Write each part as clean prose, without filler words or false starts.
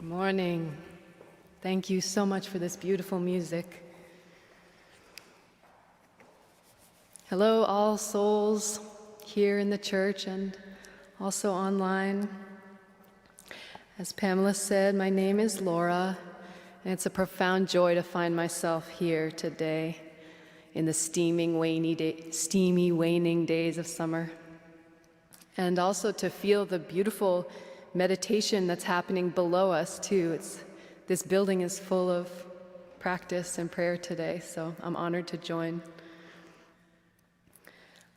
Good morning. Thank you so much for this beautiful music. Hello, All Souls here in the church and also online. As Pamela said, my name is Laura, and it's a profound joy to find myself here today in the steamy, waning days of summer, and also to feel the beautiful meditation that's happening below us too. This building is full of practice and prayer today, so I'm honored to join.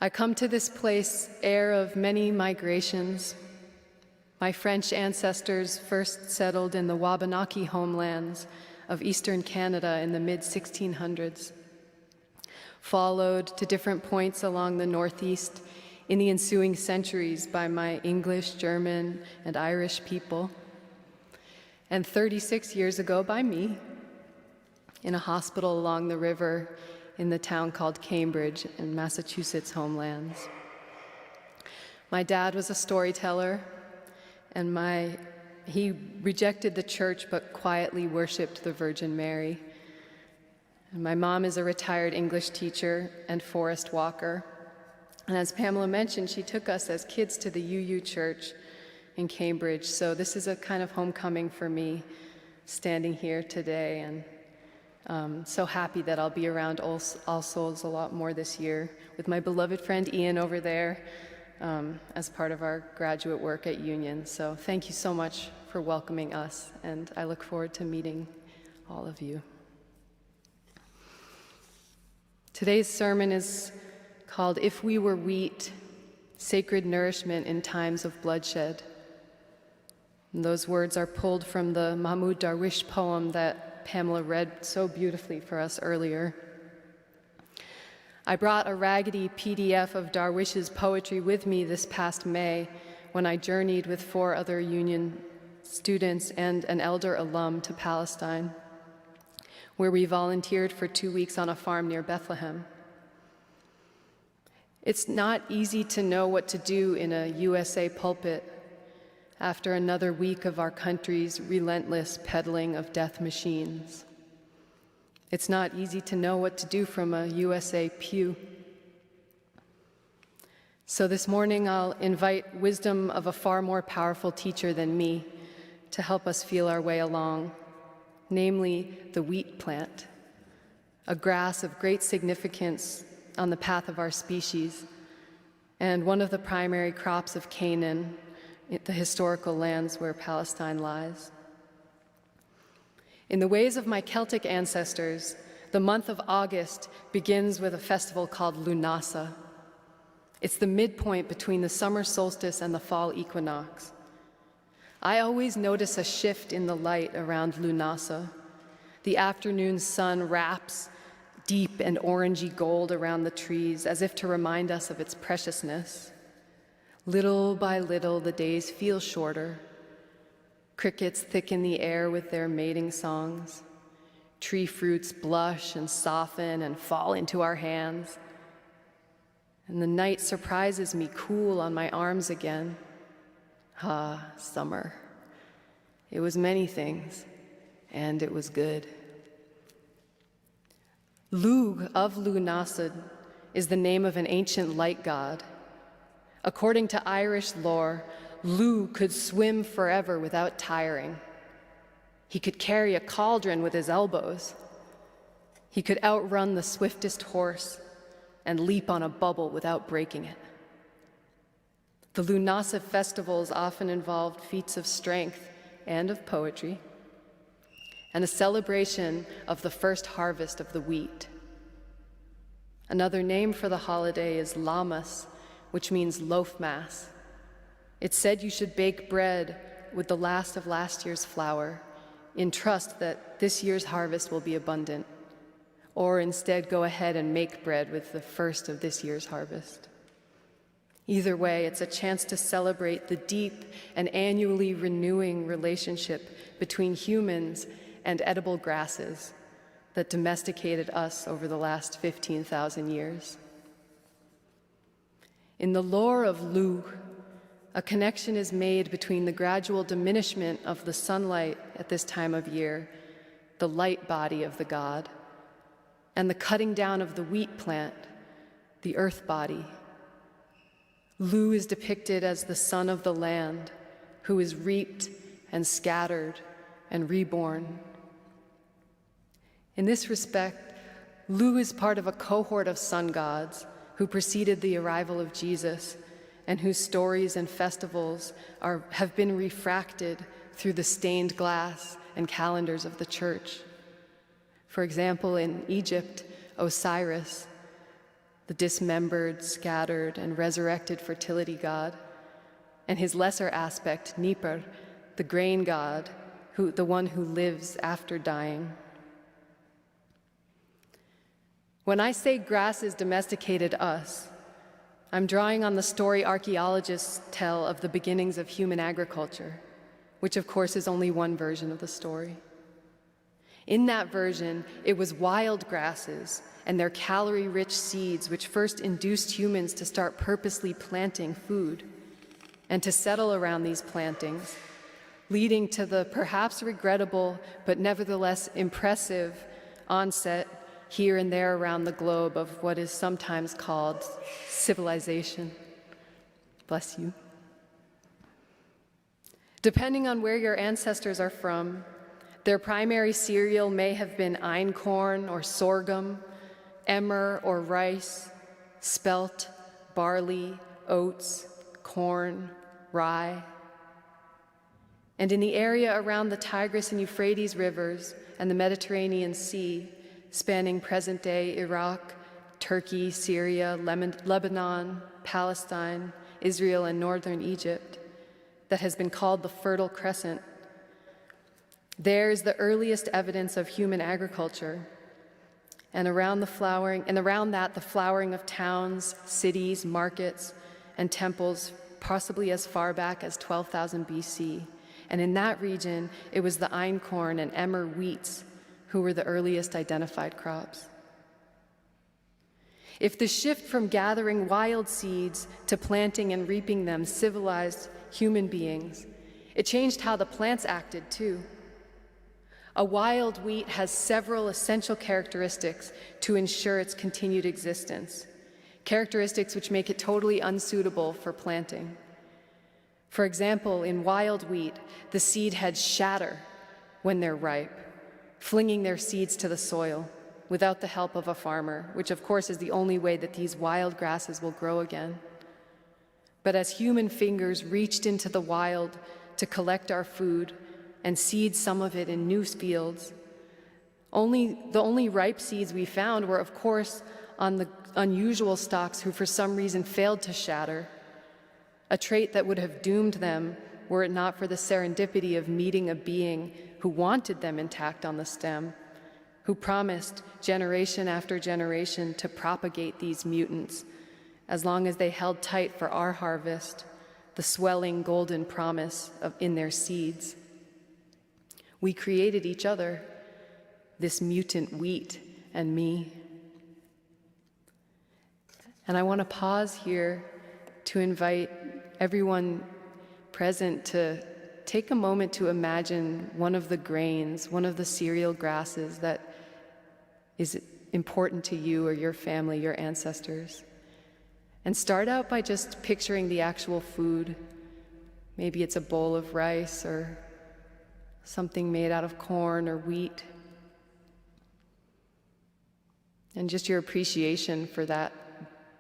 I come to this place heir of many migrations. My French ancestors first settled in the Wabanaki homelands of eastern Canada in the mid-1600s, followed to different points along the northeast in the ensuing centuries by my English, German, and Irish people, and 36 years ago by me in a hospital along the river in the town called Cambridge in Massachusetts homelands. My dad was a storyteller, and he rejected the church but quietly worshiped the Virgin Mary. And my mom is a retired English teacher and forest walker. And as Pamela mentioned, she took us as kids to the UU Church in Cambridge. So this is a kind of homecoming for me, standing here today. And so happy that I'll be around All Souls a lot more this year with my beloved friend Ian over there as part of our graduate work at Union. So thank you so much for welcoming us, and I look forward to meeting all of you. Today's sermon is called If We Were Wheat, Sacred Nourishment in Times of Bloodshed. And those words are pulled from the Mahmoud Darwish poem that Pamela read so beautifully for us earlier. I brought a raggedy PDF of Darwish's poetry with me this past May when I journeyed with 4 other Union students and an elder alum to Palestine, where we volunteered for 2 weeks on a farm near Bethlehem. It's not easy to know what to do in a USA pulpit after another week of our country's relentless peddling of death machines. It's not easy to know what to do from a USA pew. So this morning I'll invite wisdom of a far more powerful teacher than me to help us feel our way along, namely the wheat plant, a grass of great significance on the path of our species, and one of the primary crops of Canaan, the historical lands where Palestine lies. In the ways of my Celtic ancestors, the month of August begins with a festival called Lunasa. It's the midpoint between the summer solstice and the fall equinox. I always notice a shift in the light around Lunasa. The afternoon sun wraps deep and orangey gold around the trees as if to remind us of its preciousness. Little by little, the days feel shorter. Crickets thicken the air with their mating songs. Tree fruits blush and soften and fall into our hands. And the night surprises me cool on my arms again. Ah, summer. It was many things, and it was good. Lugh of Lunasa is the name of an ancient light god. According to Irish lore, Lugh could swim forever without tiring. He could carry a cauldron with his elbows. He could outrun the swiftest horse and leap on a bubble without breaking it. The Lunasa festivals often involved feats of strength and of poetry, and a celebration of the first harvest of the wheat. Another name for the holiday is Lammas, which means loaf mass. It's said you should bake bread with the last of last year's flour in trust that this year's harvest will be abundant, or instead go ahead and make bread with the first of this year's harvest. Either way, it's a chance to celebrate the deep and annually renewing relationship between humans and edible grasses that domesticated us over the last 15,000 years. In the lore of Lugh, a connection is made between the gradual diminishment of the sunlight at this time of year, the light body of the god, and the cutting down of the wheat plant, the earth body. Lu is depicted as the son of the land, who is reaped and scattered and reborn. In this respect, Lu is part of a cohort of sun gods who preceded the arrival of Jesus and whose stories and festivals have been refracted through the stained glass and calendars of the church. For example, in Egypt, Osiris, the dismembered, scattered, and resurrected fertility god, and his lesser aspect, Nippur, the grain god, the one who lives after dying. When I say grasses domesticated us, I'm drawing on the story archaeologists tell of the beginnings of human agriculture, which of course is only one version of the story. In that version, it was wild grasses and their calorie-rich seeds which first induced humans to start purposely planting food and to settle around these plantings, leading to the perhaps regrettable but nevertheless impressive onset here and there around the globe of what is sometimes called civilization. Bless you. Depending on where your ancestors are from, their primary cereal may have been einkorn or sorghum, emmer or rice, spelt, barley, oats, corn, rye. And in the area around the Tigris and Euphrates rivers and the Mediterranean Sea, spanning present-day Iraq, Turkey, Syria, Lebanon, Palestine, Israel, and northern Egypt, that has been called the Fertile Crescent. There is the earliest evidence of human agriculture, and around that, the flowering of towns, cities, markets, and temples, possibly as far back as 12,000 BC. And in that region, it was the einkorn and emmer wheats who were the earliest identified crops. If the shift from gathering wild seeds to planting and reaping them civilized human beings, it changed how the plants acted too. A wild wheat has several essential characteristics to ensure its continued existence, characteristics which make it totally unsuitable for planting. For example, in wild wheat, the seed heads shatter when they're ripe, flinging their seeds to the soil without the help of a farmer, which of course is the only way that these wild grasses will grow again. But as human fingers reached into the wild to collect our food and seed some of it in new fields, the only ripe seeds we found were, of course, on the unusual stalks who for some reason failed to shatter, a trait that would have doomed them were it not for the serendipity of meeting a being who wanted them intact on the stem, who promised generation after generation to propagate these mutants as long as they held tight for our harvest, the swelling golden promise in their seeds. We created each other, this mutant wheat and me. And I want to pause here to invite everyone present to take a moment to imagine one of the grains, one of the cereal grasses that is important to you or your family, your ancestors. And start out by just picturing the actual food. Maybe it's a bowl of rice or something made out of corn or wheat. And just your appreciation for that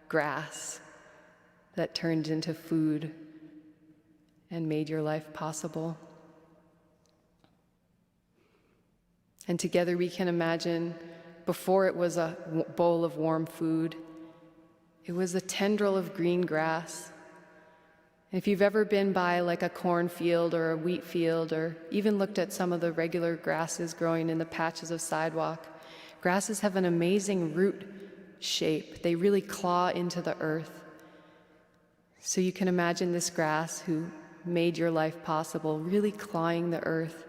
grass that turned into food and made your life possible. And together we can imagine, before it was a bowl of warm food, it was a tendril of green grass. And if you've ever been by like a cornfield or a wheat field, or even looked at some of the regular grasses growing in the patches of sidewalk, grasses have an amazing root shape. They really claw into the earth. So you can imagine this grass who made your life possible, really clawing the earth.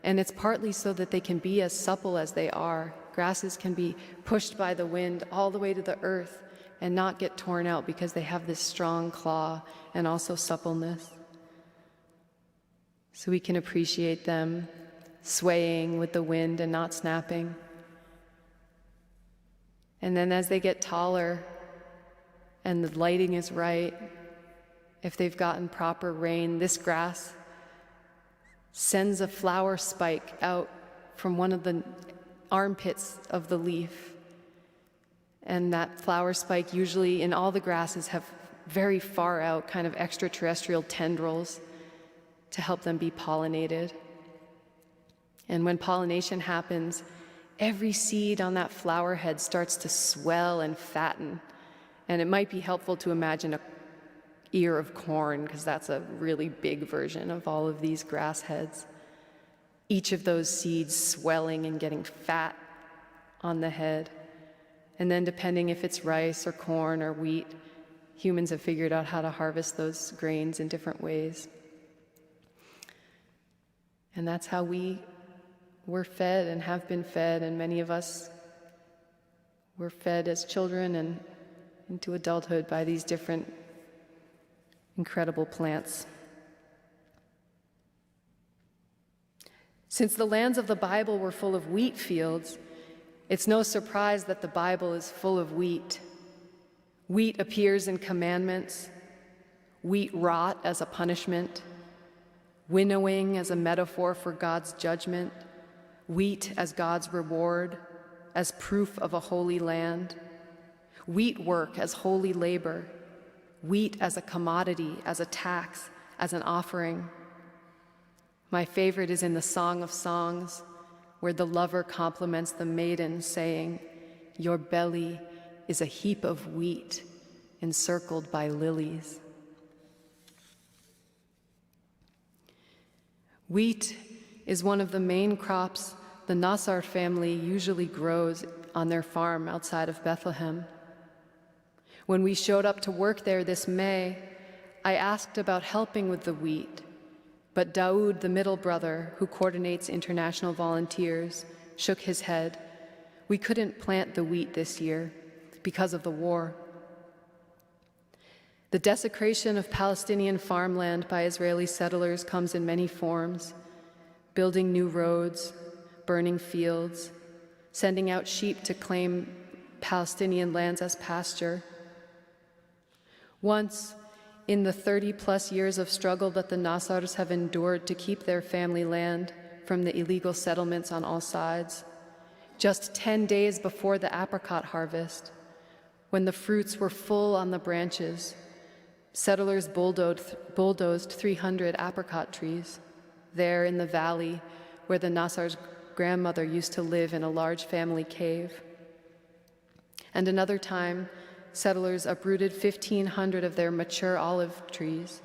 And it's partly so that they can be as supple as they are. Grasses can be pushed by the wind all the way to the earth and not get torn out because they have this strong claw and also suppleness. so we can appreciate them swaying with the wind and not snapping. And then as they get taller and the lighting is right, if they've gotten proper rain, this grass sends a flower spike out from one of the armpits of the leaf. And that flower spike usually in all the grasses have very far out kind of extraterrestrial tendrils to help them be pollinated. And when pollination happens, every seed on that flower head starts to swell and fatten. And it might be helpful to imagine an ear of corn, because that's a really big version of all of these grass heads. Each of those seeds swelling and getting fat on the head. And then depending if it's rice or corn or wheat, humans have figured out how to harvest those grains in different ways. And that's how we were fed and have been fed, and many of us were fed as children and into adulthood by these different incredible plants. Since the lands of the Bible were full of wheat fields, it's no surprise that the Bible is full of wheat. Wheat appears in commandments, wheat rot as a punishment, winnowing as a metaphor for God's judgment, wheat as God's reward, as proof of a holy land, wheat work as holy labor, wheat as a commodity, as a tax, as an offering. My favorite is in the Song of Songs, where the lover compliments the maiden, saying, "Your belly is a heap of wheat encircled by lilies." Wheat is one of the main crops the Nassar family usually grows on their farm outside of Bethlehem. When we showed up to work there this May, I asked about helping with the wheat, but Daoud, the middle brother, who coordinates international volunteers, shook his head. We couldn't plant the wheat this year because of the war. The desecration of Palestinian farmland by Israeli settlers comes in many forms: building new roads, burning fields, sending out sheep to claim Palestinian lands as pasture. Once, in the 30-plus years of struggle that the Nassars have endured to keep their family land from the illegal settlements on all sides, just 10 days before the apricot harvest, when the fruits were full on the branches, settlers bulldozed 300 apricot trees there in the valley where the Nassar's grandmother used to live in a large family cave. And another time, settlers uprooted 1,500 of their mature olive trees.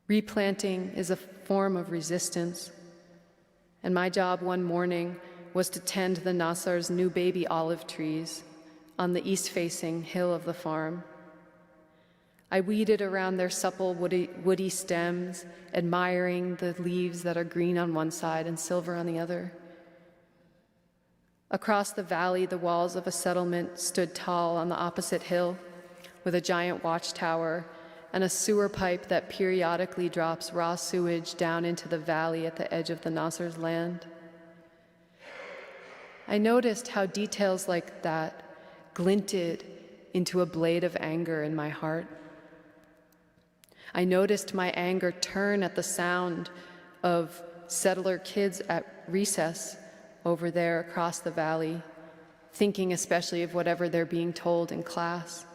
Replanting is a form of resistance, and my job one morning was to tend the Nassar's new baby olive trees on the east-facing hill of the farm. I weeded around their supple, woody stems, admiring the leaves that are green on one side and silver on the other. Across the valley, the walls of a settlement stood tall on the opposite hill, with a giant watchtower and a sewer pipe that periodically drops raw sewage down into the valley at the edge of the Nassar's land. I noticed how details like that glinted into a blade of anger in my heart. I noticed my anger turn at the sound of settler kids at recess over there across the valley, thinking especially of whatever they're being told in class.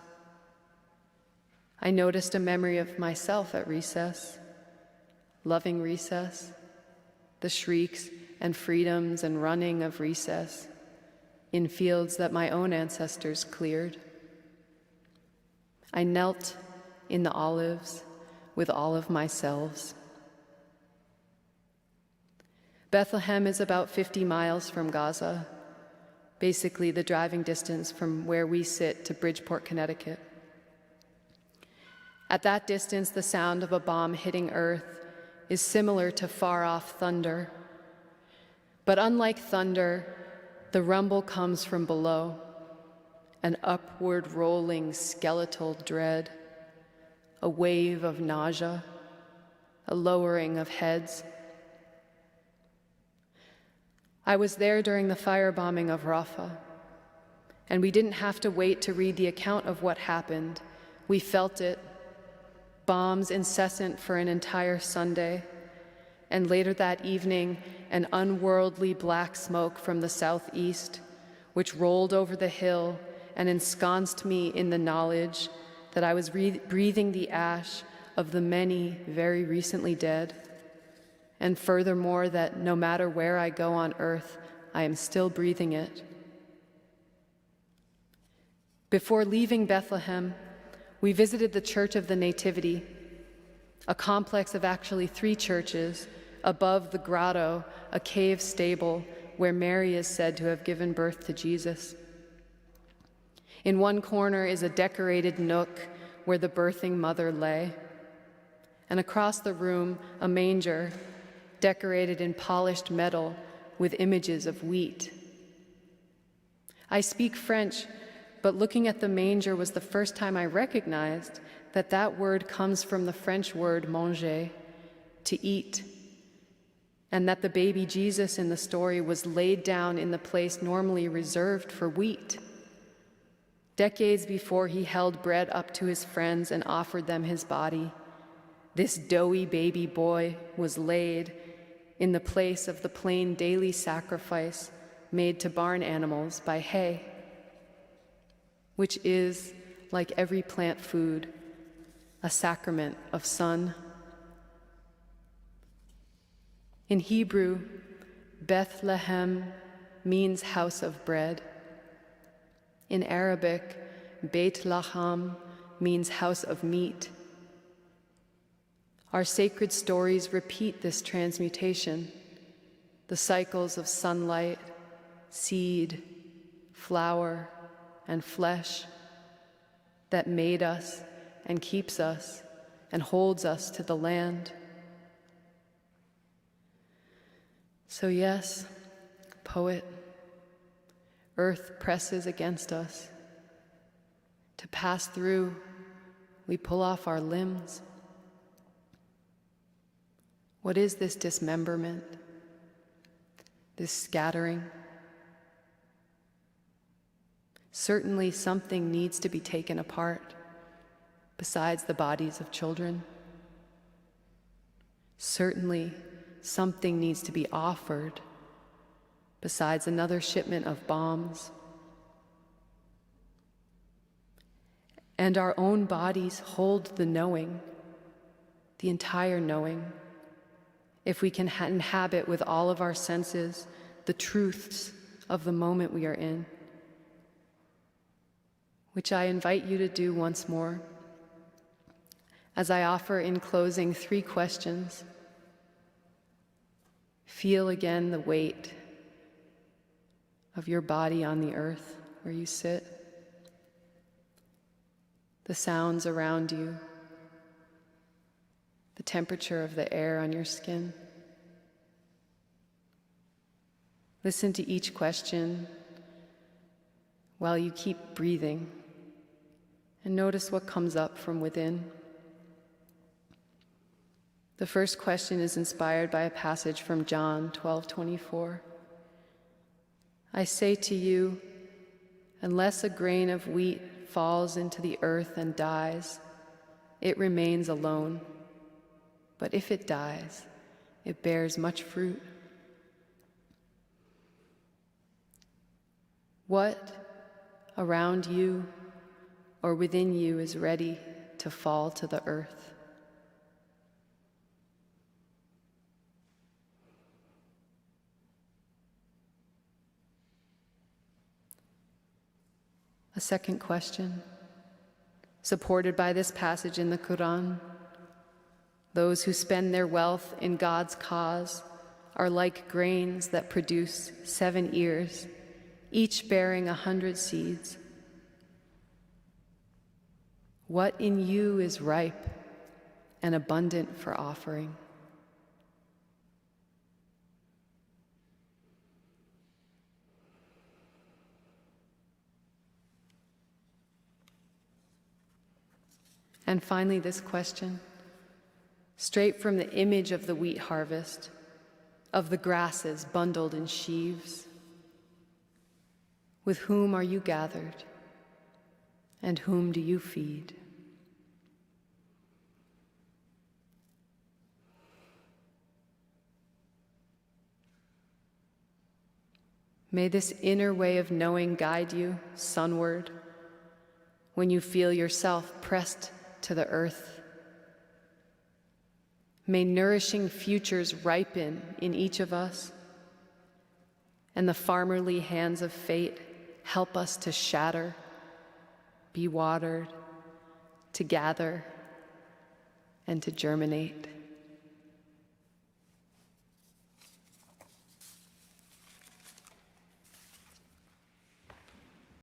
I noticed a memory of myself at recess, loving recess, the shrieks and freedoms and running of recess in fields that my own ancestors cleared. I knelt in the olives with all of my selves. Bethlehem is about 50 miles from Gaza, basically the driving distance from where we sit to Bridgeport, Connecticut. At that distance, the sound of a bomb hitting Earth is similar to far-off thunder. But unlike thunder, the rumble comes from below, an upward rolling skeletal dread, a wave of nausea, a lowering of heads. I was there during the firebombing of Rafah, and we didn't have to wait to read the account of what happened. We felt it, bombs incessant for an entire Sunday, and later that evening, an unworldly black smoke from the southeast, which rolled over the hill and ensconced me in the knowledge that I was breathing the ash of the many very recently dead, and furthermore that no matter where I go on earth, I am still breathing it. Before leaving Bethlehem, we visited the Church of the Nativity, a complex of actually 3 churches above the grotto, a cave stable where Mary is said to have given birth to Jesus. In one corner is a decorated nook where the birthing mother lay, and across the room, a manger decorated in polished metal with images of wheat. I speak French, but looking at the manger was the first time I recognized that that word comes from the French word manger, to eat, and that the baby Jesus in the story was laid down in the place normally reserved for wheat. Decades before he held bread up to his friends and offered them his body, this doughy baby boy was laid in the place of the plain daily sacrifice made to barn animals by hay, which is, like every plant food, a sacrament of sun. In Hebrew, Bethlehem means house of bread. In Arabic, Beit Laham means house of meat. Our sacred stories repeat this transmutation, the cycles of sunlight, seed, flower, and flesh that made us and keeps us and holds us to the land. So yes, poet, earth presses against us. To pass through, we pull off our limbs. What is this dismemberment, this scattering? Certainly something needs to be taken apart besides the bodies of children. Certainly something needs to be offered besides another shipment of bombs. And our own bodies hold the knowing, the entire knowing, if we can inhabit with all of our senses the truths of the moment we are in, which I invite you to do once more, as I offer in closing 3 questions. Feel again the weight of your body on the earth where you sit, the sounds around you, the temperature of the air on your skin. Listen to each question while you keep breathing, and notice what comes up from within. The first question is inspired by a passage from John 12:24. I say to you, unless a grain of wheat falls into the earth and dies, it remains alone. But if it dies, it bears much fruit. What around you or within you is ready to fall to the earth? A second question, supported by this passage in the Quran. Those who spend their wealth in God's cause are like grains that produce 7 ears, each bearing 100 seeds. What in you is ripe and abundant for offering? And finally, this question, straight from the image of the wheat harvest, of the grasses bundled in sheaves. With whom are you gathered, and whom do you feed? May this inner way of knowing guide you sunward when you feel yourself pressed to the earth. May nourishing futures ripen in each of us, and the farmerly hands of fate help us to shatter, be watered, to gather, and to germinate.